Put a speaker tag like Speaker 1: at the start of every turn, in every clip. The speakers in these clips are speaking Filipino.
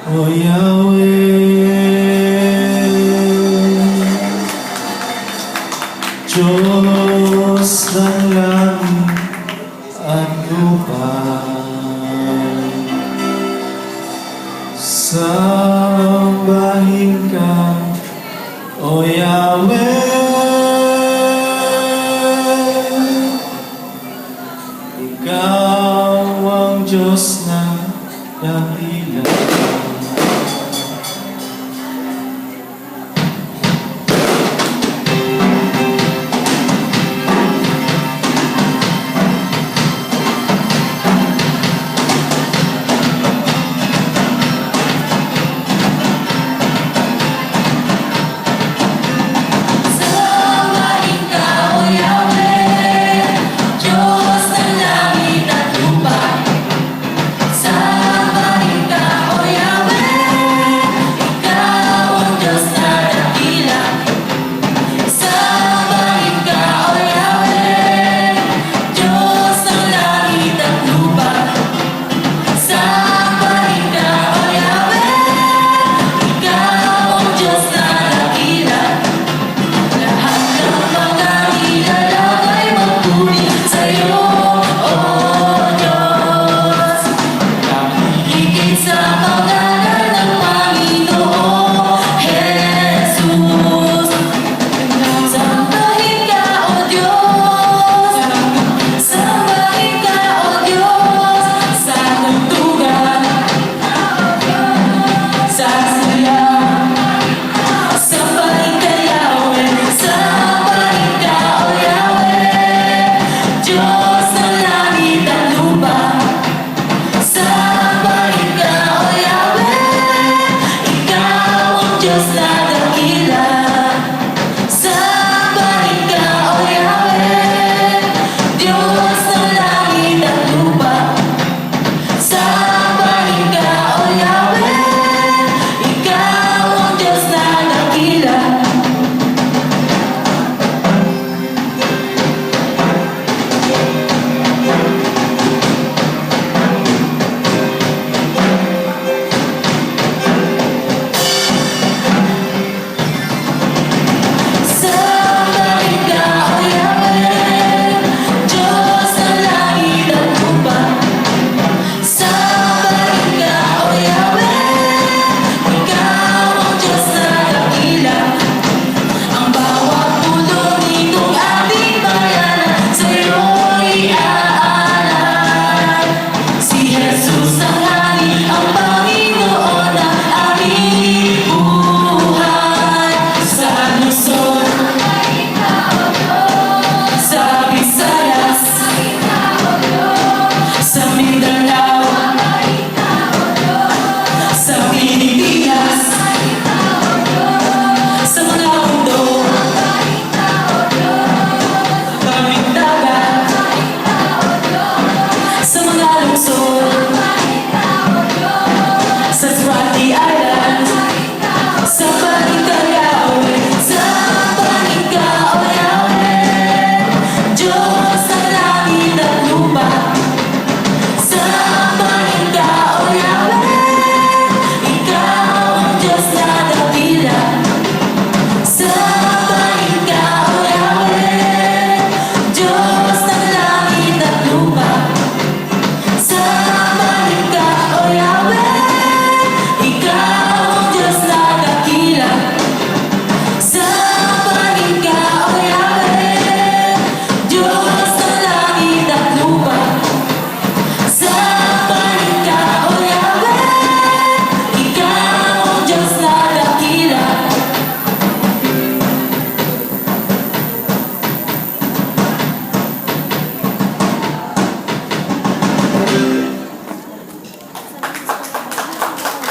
Speaker 1: O Yahweh, Diyos ng langit at lupa, sambahin ka, O Yahweh. Ikaw ang Diyos ng dakila.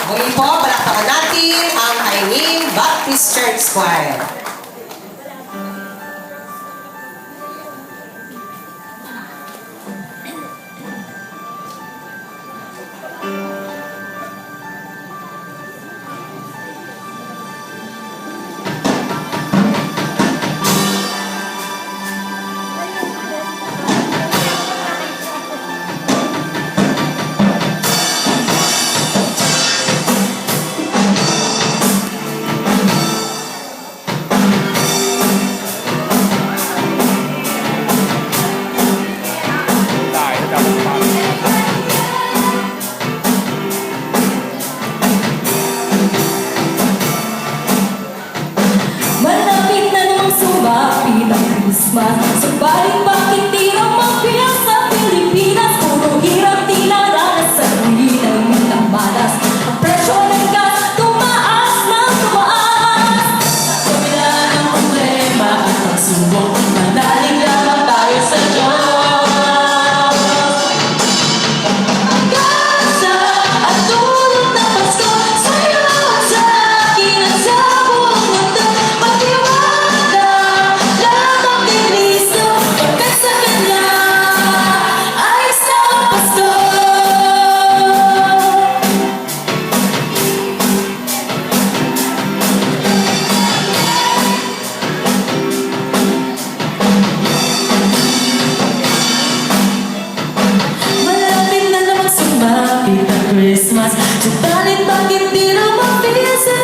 Speaker 2: Muli po, palakpakan natin ang Kaingin Baptist Church Choir.
Speaker 3: Christmas. Subalit bakit di naman piyak sa Pilipinas? Puro hirap tila ranas sa huli ng mitang malas. Ang presyo ng gas tumaas ng tumaas. Sa kabila ng problema at pagsubok, manalig lamang tayo sa Diyos. Pag-asa at tulog ng Pasko sa'yo at sa akin at sa buong mundo. Magtiwala lamang kay Kristo, pagkat sa Kanya ay isang Pasko. Malapit na naman sumapit ang Christmas. Subalit bakit di naman feel sa